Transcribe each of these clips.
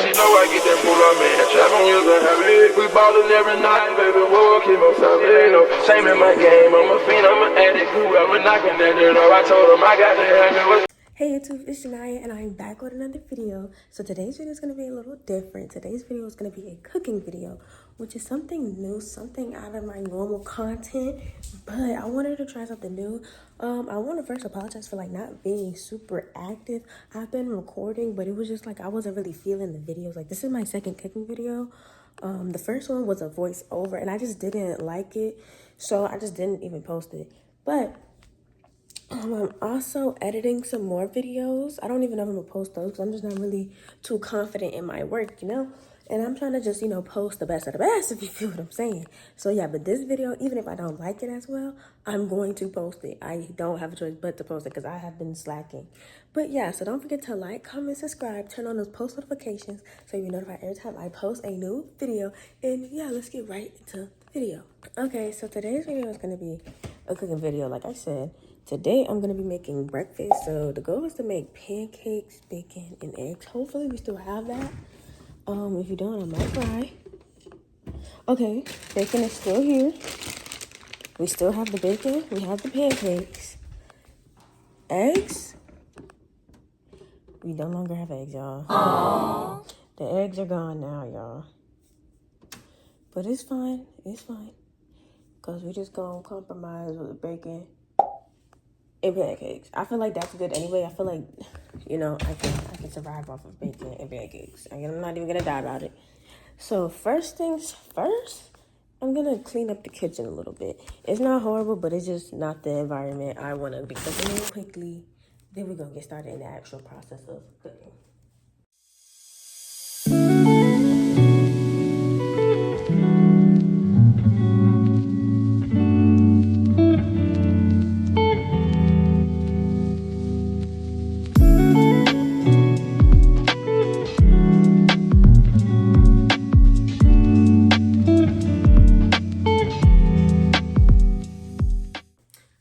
She know I get that pull up, man. Trap on you, the habit. We ballin' every night, baby. Whoa, keep on stopping. Ain't no shame in my game. I'm a fiend, I'm an addict. Whoever knocking that door, I told him I got the habit. Hey YouTube, it's Shania and I'm back with another video. So today's video is going to be a little different. Today's video is going to be a cooking video, which is something new, something out of my normal content, but I wanted to try something new. I want to first apologize for not being super active. I've been recording, but it was just I wasn't really feeling the videos. This is my second cooking video. The first one was a voiceover and I just didn't like it, so I just didn't even post it. But I'm also editing some more videos. I don't even know if I'm gonna post those because I'm just not really too confident in my work, And I'm trying to just, post the best of the best, if you feel what I'm saying. So yeah, but this video, even if I don't like it as well, I'm going to post it. I don't have a choice but to post it because I have been slacking. But yeah, so don't forget to like, comment, subscribe, turn on those post notifications so you're notified every time I post a new video. And yeah, let's get right into the video. Okay, so today's video is gonna be a cooking video, like I said. Today, I'm going to be making breakfast. So the goal is to make pancakes, bacon, and eggs. Hopefully, we still have that. If you don't, I might try. Okay, bacon is still here. We still have the bacon. We have the pancakes. Eggs. We no longer have eggs, y'all. Aww. The eggs are gone now, y'all. But it's fine. It's fine. Because we just going to compromise with the bacon and pancakes. I feel like that's good anyway. I feel like, I can survive off of bacon and pancakes. I'm not even gonna die about it. So first things first, I'm gonna clean up the kitchen a little bit. It's not horrible, but it's just not the environment I wanna be cooking in quickly. Then we're gonna get started in the actual process of cooking.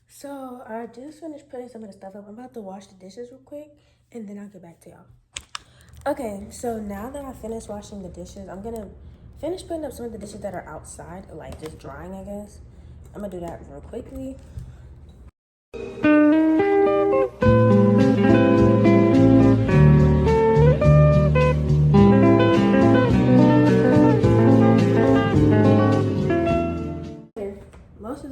So I just finished putting some of the stuff up. I'm about to wash the dishes real quick and then I'll get back to y'all. Okay, so now that I finished washing the dishes, I'm gonna finish putting up some of the dishes that are outside, just drying, I guess. I'm gonna do that real quickly.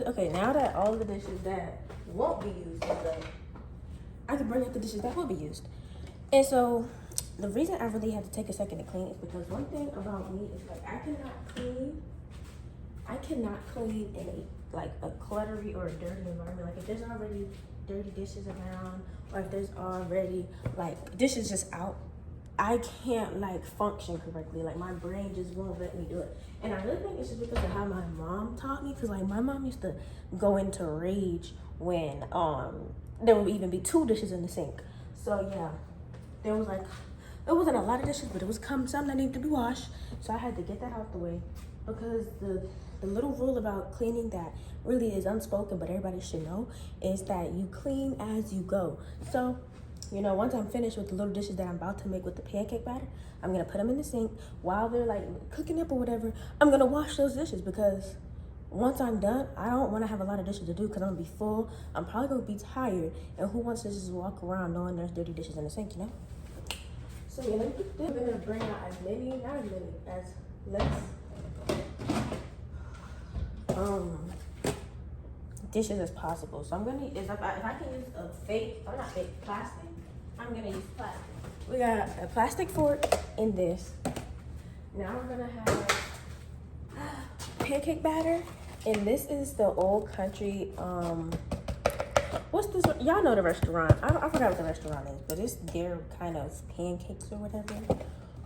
Okay, now that all the dishes that won't be used is done, I can bring up the dishes that will be used. And so the reason I really had to take a second to clean is because one thing about me is I cannot clean in a cluttery or a dirty environment. If there's already dirty dishes around, or if there's already dishes just out, I can't function correctly. My brain just won't let me do it. And I really think it's just because of how my mom taught me. Because my mom used to go into rage when there would even be 2 dishes in the sink. So yeah, there was it wasn't a lot of dishes, but it was some that needed to be washed. So I had to get that out the way, because the little rule about cleaning that really is unspoken, but everybody should know, is that you clean as you go. So once I'm finished with the little dishes that I'm about to make with the pancake batter, I'm gonna put them in the sink. While they're cooking up or whatever, I'm gonna wash those dishes, because once I'm done, I don't want to have a lot of dishes to do because I'm gonna be full. I'm probably gonna be tired, and who wants to just walk around knowing there's dirty dishes in the sink, So yeah, I'm gonna bring out as less dishes as possible. So I'm gonna, if I can use plastic, I'm gonna use plastic. We got a plastic fork in this. Now we're gonna have pancake batter, and this is the Old Country, what's this? Y'all know the restaurant. I forgot what the restaurant is, but it's their kind of pancakes or whatever.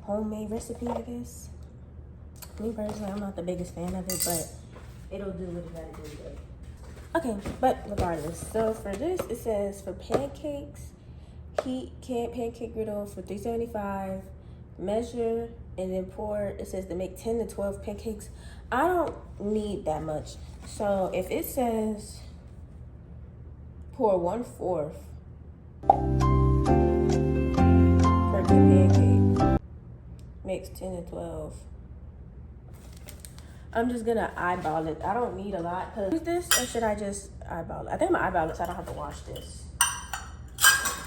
Homemade recipe, I guess. Me personally, I'm not the biggest fan of it, but it'll do what it gotta do. Okay, but regardless. So for this, it says for pancakes, heat pancake griddle for $3.75. Measure and then pour. It says to make 10 to 12 pancakes. I don't need that much. So if it says pour 1/4 per pancake, makes 10 to 12. I'm just gonna eyeball it. I don't need a lot. Use this, or should I just eyeball it? I think I'm gonna eyeball it so I don't have to wash this.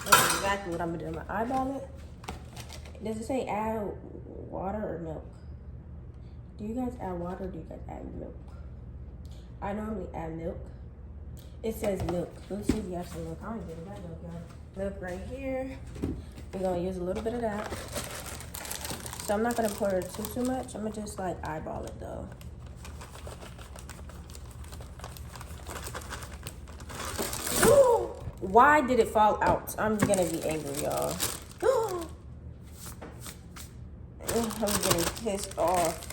That's exactly what I'm gonna do. I'm gonna eyeball it. Does it say add water or milk? Do you guys add water or do you guys add milk? I normally add milk. It says milk. Let's see if you have some milk. I don't get it. That milk, y'all. Milk right here. We're gonna use a little bit of that. So I'm not gonna pour too much. I'm gonna just like eyeball it though. Why did it fall out? I'm gonna be angry, y'all. I'm getting pissed off.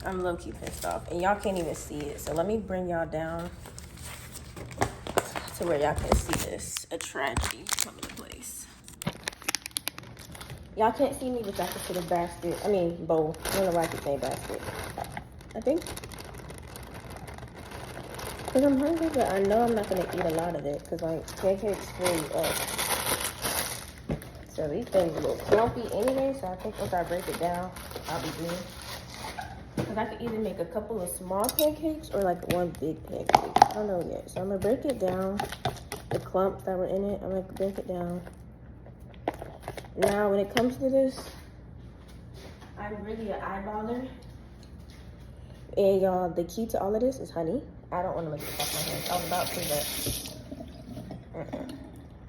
I'm low-key pissed off. And y'all can't even see it. So let me bring y'all down to where y'all can see this. A tragedy coming to place. Y'all can't see me, but y'all can see the basket. I mean, bowl. I don't know why I keep saying basket. I think. Because I'm hungry, but I know I'm not going to eat a lot of it. Because, like, pancakes fill you up. So these things are a little clumpy anyway. So I think once I break it down, I'll be good. Because I could either make a couple of small pancakes or, like, one big pancake. I don't know yet. So I'm going to break it down. The clumps that were in it, I'm going to break it down. Now, when it comes to this, I'm really an eyeballer. And, y'all, the key to all of this is honey. I don't want to make it off my hands. I was about to, but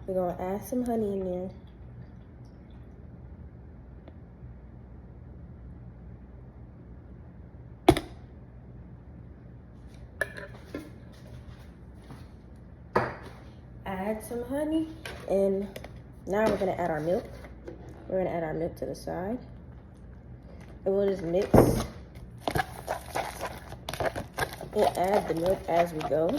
we're going to add some honey in there. Add some honey, and now we're going to add our milk. We're going to add our milk to the side. And we'll just mix and add the milk as we go.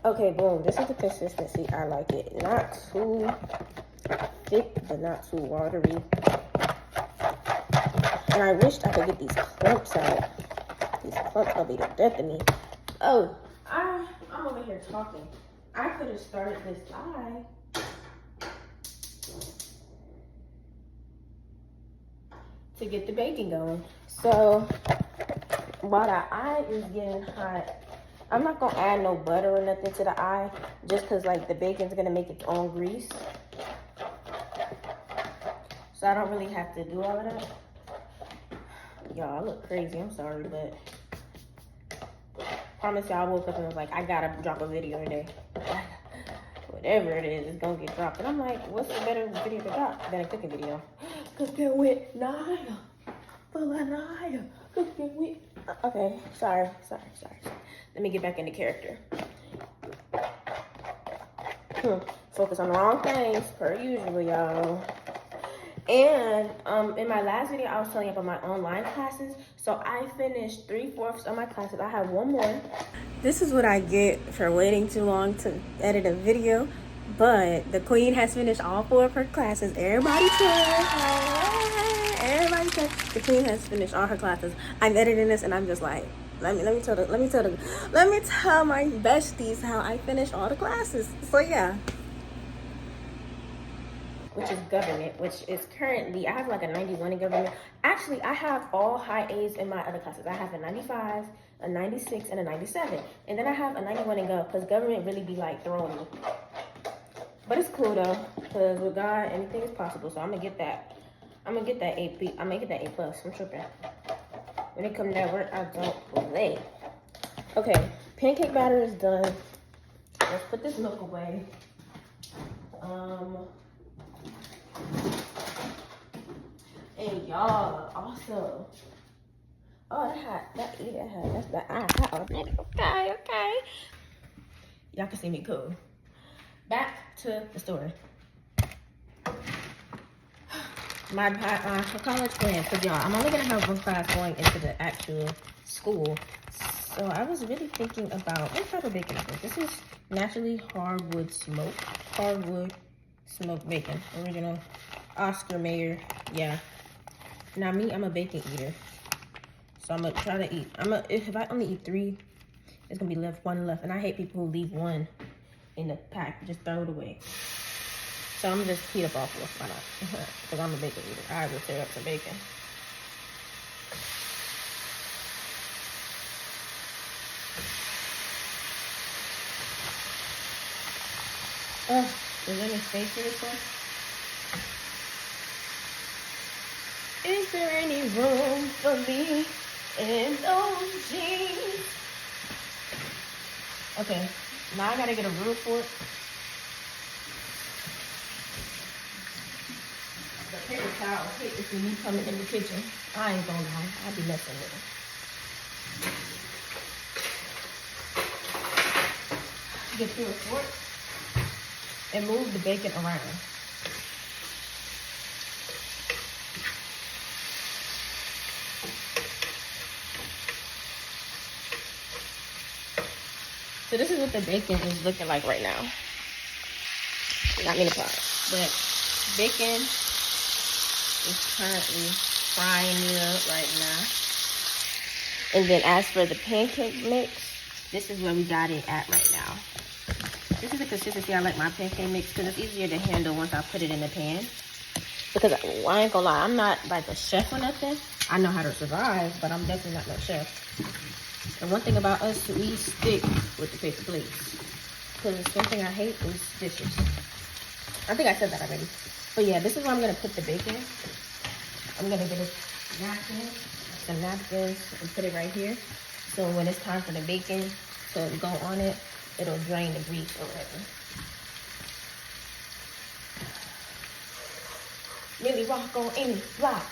Okay, boom. This is the consistency I like it. Not too thick, but not too watery. And I wished I could get these clumps out. These clumps gonna be the death of me. Oh, I'm over here talking. I could have started this eye. To get the bacon going. So, while the eye is getting hot, I'm not gonna add no butter or nothing to the eye, just cause like the bacon's gonna make its own grease. So I don't really have to do all of that. Y'all, I look crazy, I'm sorry, but promise y'all I woke up and was like, I gotta drop a video today. Whatever it is, it's gonna get dropped. And I'm like, what's a better video to drop than a cooking video? Cooking with Naya. Full of Naya. Cooking with... Okay, sorry. Let me get back into character. Focus on the wrong things, per usual, y'all. And in my last video, I was telling you about my online classes. So I finished 3/4 of my classes. I have one more. This is what I get for waiting too long to edit a video. But the queen has finished all 4 of her classes. Everybody said, the queen has finished all her classes. I'm editing this and I'm just like, let me tell my besties how I finished all the classes. So yeah. Which is government, which is currently, I have like a 91 in government. Actually, I have all high A's in my other classes. I have a 95, a 96, and a 97. And then I have a 91 in gov, because government really be like throwing me. But it's cool though, because with God, anything is possible. So I'm gonna get that. I'm gonna get that A+. I'm gonna get that A+. I'm tripping. When it comes to that work, I don't play. Okay, pancake batter is done. Let's put this milk away. And y'all, also, oh, that's the eye. Okay. Y'all can see me cool. Back to the story. my college plans, because y'all, I'm only gonna have one class going into the actual school. So I was really thinking about, what type of bacon is this? This is naturally hardwood smoked bacon, original Oscar Mayer. Yeah. Now me, I'm a bacon eater, so I'm gonna try to eat. If I only eat 3, it's gonna be one left, and I hate people who leave one in the pack, just throw it away. So I'm gonna just heat up all 4, why not? Because I'm a bacon eater. I will tear up some bacon. Is there any space for this one? Is there any room for me in those jeans? Okay, now I gotta get a rule for it. The paper towel, I hate if you need coming in the kitchen. I ain't gonna lie, I'll be messing with it. Get through a fork and move the bacon around. So this is what the bacon is looking like right now. Not in the pot, but bacon is currently frying it up right now. And then as for the pancake mix, this is where we got it at right now. This is the consistency I like my pancake mix because it's easier to handle once I put it in the pan. Because I ain't gonna lie, I'm not like a chef or nothing. I know how to survive, but I'm definitely not no chef. And one thing about us, we stick with the paper plates. Because one thing I hate is dishes. I think I said that already. But yeah, this is where I'm gonna put the bacon. I'm gonna get a napkin, some napkins, and put it right here. So when it's time for the bacon to go on it, it'll drain the grease or whatever. Really rock on any block.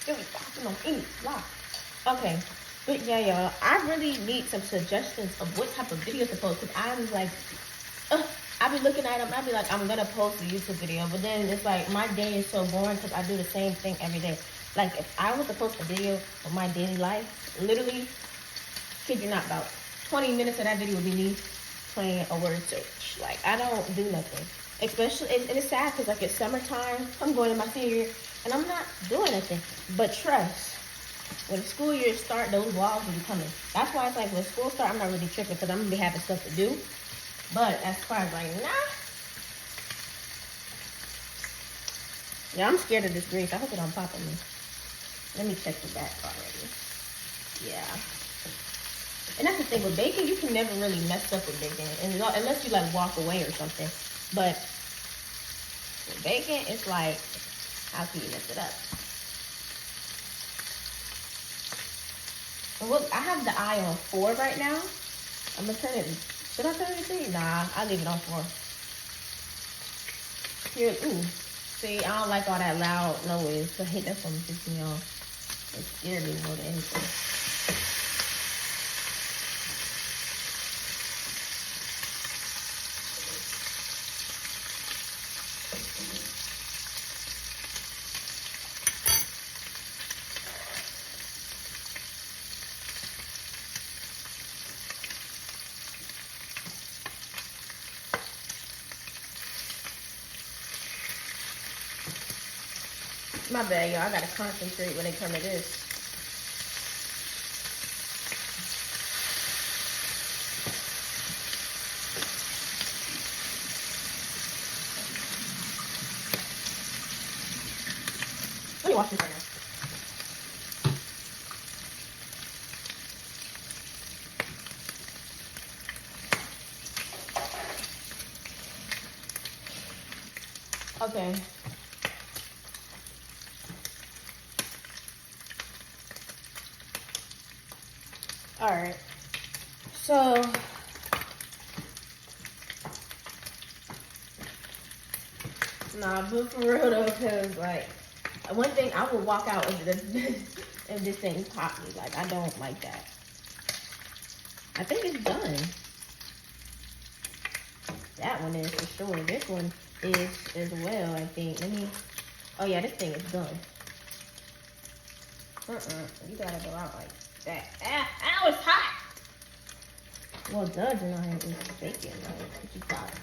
Really rocking on any block. Okay, but yeah, y'all, I really need some suggestions of what type of videos to post. Because I'm like, I be looking at them, I be like, I'm gonna post a YouTube video. But then it's like, my day is so boring because I do the same thing every day. Like, if I was to post a video of my daily life, literally, kid you not, about 20 minutes of that video would be me playing a word search. Like, I don't do nothing. Especially, and it's sad because, like, it's summertime, I'm going to my senior year, and I'm not doing nothing. But trust, when the school year starts, those vlogs will be coming. That's why it's like, when school starts, I'm not really tripping because I'm going to be having stuff to do. But as far as right now, yeah, I'm scared of this grease. I hope it don't pop on me. Let me check the back already. Yeah. And that's the thing with bacon, you can never really mess up with bacon, and unless you like walk away or something. But with bacon, it's like, how can you mess it up? And look, I have the eye on 4 right now. I'm gonna turn it. Should I turn it to 3? Nah, I'll leave it on 4. Here, ooh. See, I don't like all that loud noise. So hey, that's what I'm thinking, y'all. It scared me more than anything. My bad, y'all. I gotta concentrate when it comes to this. Let me wash this right now. Okay. Alright, so nah, but for real though, cause like one thing I will walk out if this thing pop me. Like, I don't like that. I think it's done. That one is for sure. This one is as well, I think. Let me Oh yeah, this thing is done. You gotta go out like that. Ow, it's hot. Well, duh, Janiyah, it's bacon. Like, what you thought?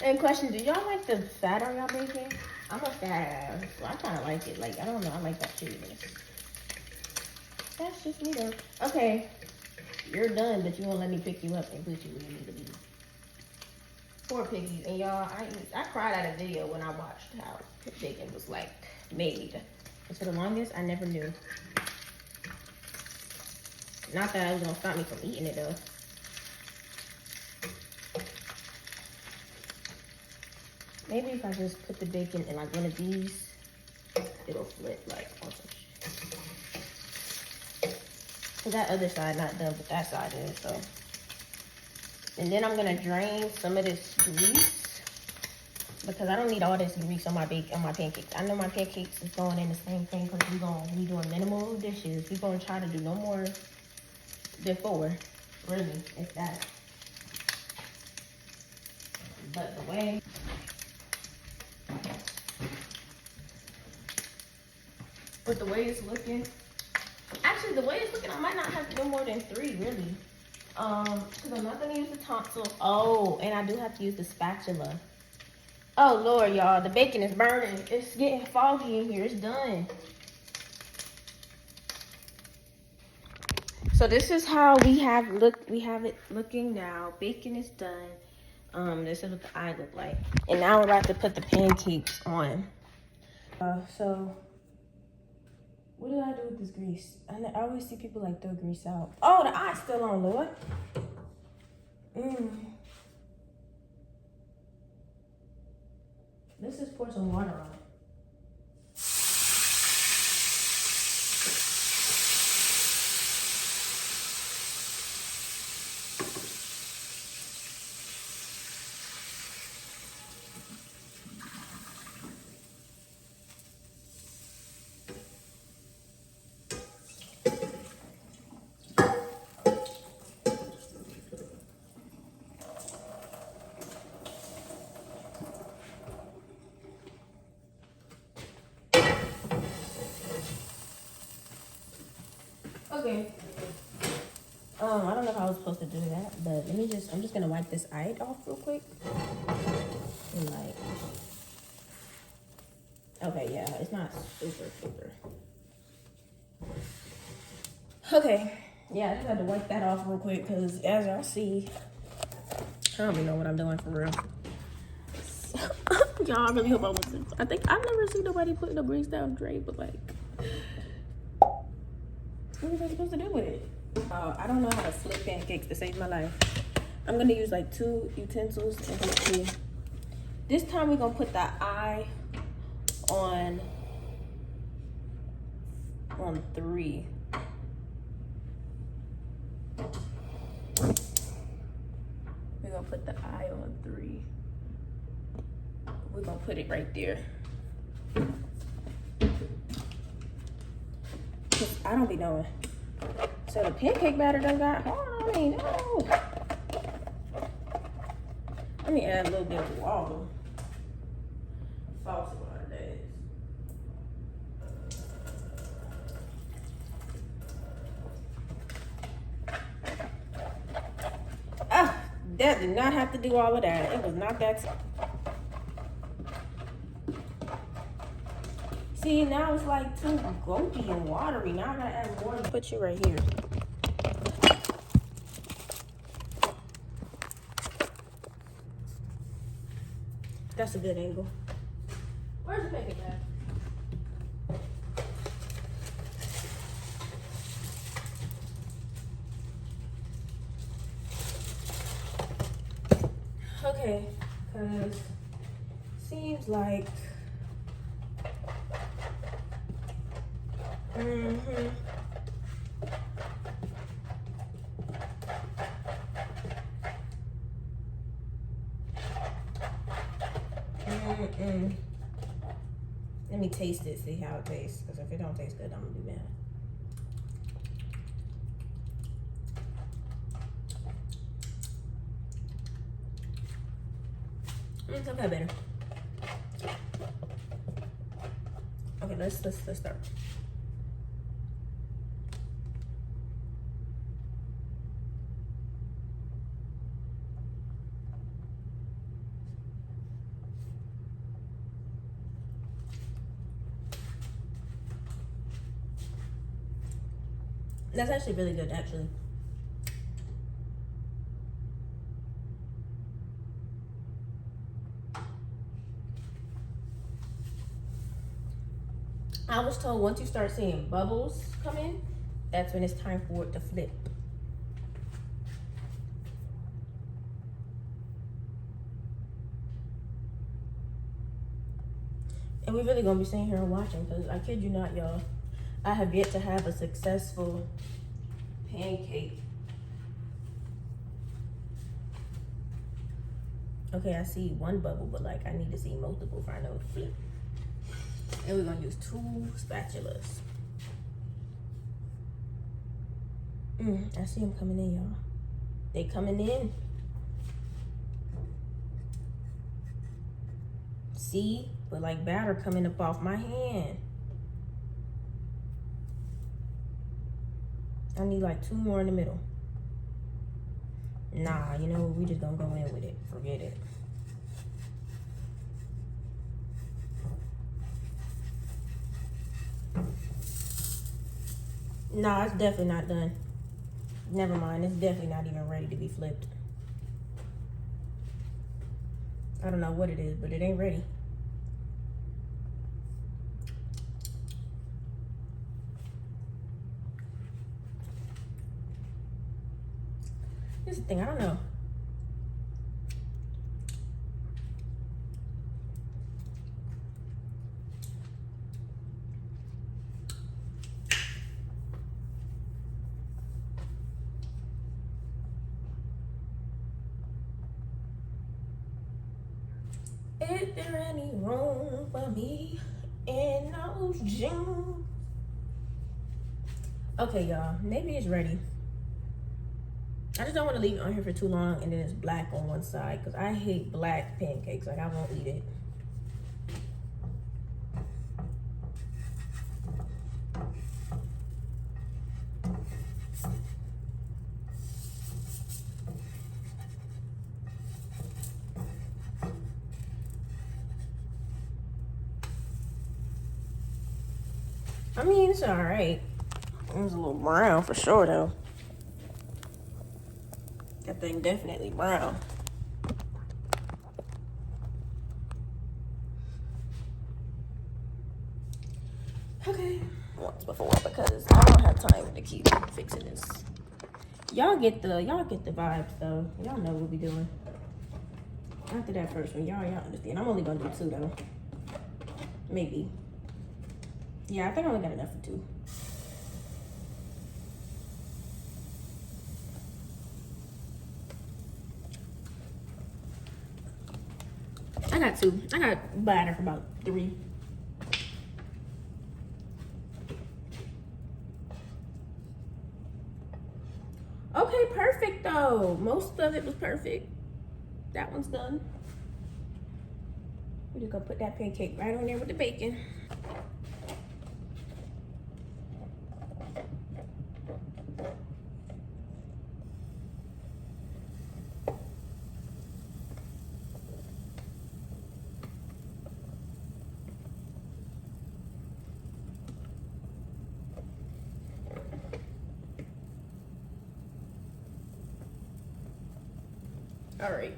And question, do y'all like the fat on y'all bacon? I'm a fat ass, so I kind of like it. Like, I don't know, I like that chewiness. That's just me though. Okay, you're done, but you won't let me pick you up and put you where you need to be. Poor piggies. And y'all, I cried at a video when I watched how bacon was like made. And for the longest, I never knew. Not that it was gonna stop me from eating it though. Maybe if I just put the bacon in like one of these, it'll flip like on some shit. So that other side not done, but that side is, so. And then I'm gonna drain some of this grease because I don't need all this grease on my pancakes. I know my pancakes is going in the same thing because we doing minimal dishes. We're gonna try to do no more than 4, really, if that. But the way it's looking, actually the way it's looking, I might not have to do more than 3, really. Because I'm not gonna use the tonsil. Oh, and I do have to use the spatula. Oh Lord, y'all, the bacon is burning. It's getting foggy in here. It's done. So this is how we have it looking now. Bacon is done. This is what the eye look like. And now we're about to put the pancakes on. So what do I do with this grease? I always see people like throw grease out. Oh, the eye's still on, Lord. Let's just pour some water on it. Okay. I don't know if I was supposed to do that, but I'm just gonna wipe this eye off real quick. And like, okay, yeah, it's not super. Okay, yeah, I just had to wipe that off real quick because as y'all see, I don't even know what I'm doing for real. So, y'all, I really hope I wasn't. I think I've never seen nobody putting the grease down tray, but like, what was I supposed to do with it? I don't know how to flip pancakes to save my life. I'm gonna use like 2 utensils and hopefully this time we're gonna put the eye on 3. We're gonna put the eye on 3. We're gonna put it right there. Cause I don't be knowing. So the pancake batter done got hard on me. No. Let me add a little bit of water. False water, that is. That did not have to do all of that. It was not that. See, now it's like too goopy and watery. Now I gotta add more. Put you right here. That's a good angle. Where's the pancake at? Okay, because seems like Let me taste it, see how it tastes. Because if it don't taste good, I'm gonna be mad. Okay, better. Okay, let's start. That's actually really good, actually. I was told once you start seeing bubbles come in, that's when it's time for it to flip. And we're really gonna be sitting here and watching, because I kid you not, y'all, I have yet to have a successful pancake. Okay, I see one bubble, but like I need to see multiple for I know to flip. And we're gonna use 2 spatulas. I see them coming in, y'all. They coming in. See? But like batter coming up off my hand. I need like 2 more in the middle. Nah, you know, we just gonna go in with it. Forget it. Nah, it's definitely not done. Never mind, it's definitely not even ready to be flipped. I don't know what it is, but it ain't ready. Here's the thing, I don't know. Is there any room for me in those jeans? Okay, y'all, maybe it's ready. I just don't want to leave it on here for too long and then it's black on one side, because I hate black pancakes. Like, I won't eat it. I mean, it's all right. It was a little brown for sure, though. That thing definitely brown. Okay, once before, because I don't have time to keep fixing this. Y'all get the vibes though. Y'all know what we doing. After that first one, y'all understand. I'm only gonna do 2 though. Maybe. Yeah, I think I only got enough for 2. I got 2. I got batter for about 3. Okay, perfect though. Most of it was perfect. That one's done. We're just gonna put that pancake right on there with the bacon. All right.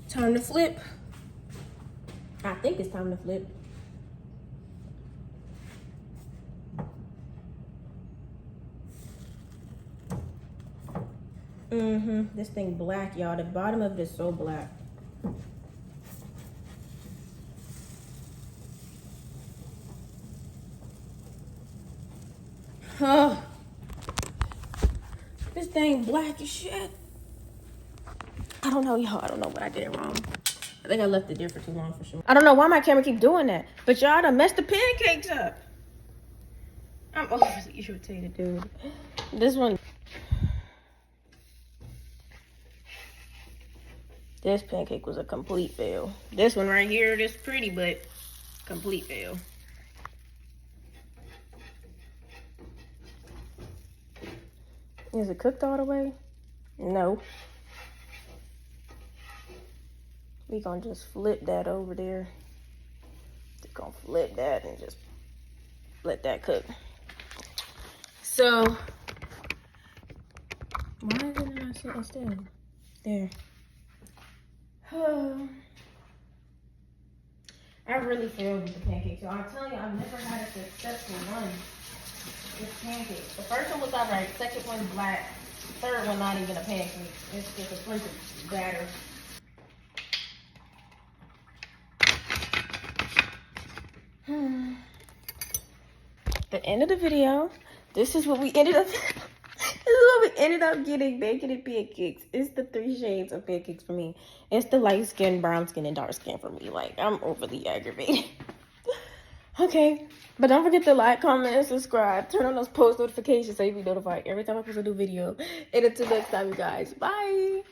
Time to flip. I think it's time to flip. This thing black, y'all. The bottom of it is so black. Oh. This thing black as shit. I don't know, y'all. I don't know what I did wrong. I think I left it there for too long for sure. I don't know why my camera keep doing that. But y'all done messed the pancakes up. I'm overly irritated, dude. This one. This pancake was a complete fail. This one right here, this pretty, but complete fail. Is it cooked all the way? No. We gonna just flip that over there. Just gonna flip that and just let that cook. So, why isn't it not sitting still? There. I really failed with the pancakes. So I'm telling you, I've never had a successful one with pancakes. The first one was alright, second one black, third one not even a pancake. It's just a bunch of batter. The end of the video. This is what we ended up. This is what we ended up getting: bacon and pancakes. It's the 3 shades of pancakes for me. It's the light skin, brown skin, and dark skin for me. Like, I'm overly aggravated. Okay, but don't forget to like, comment, and subscribe. Turn on those post notifications so you be notified every time I post a new video. And until next time, you guys. Bye.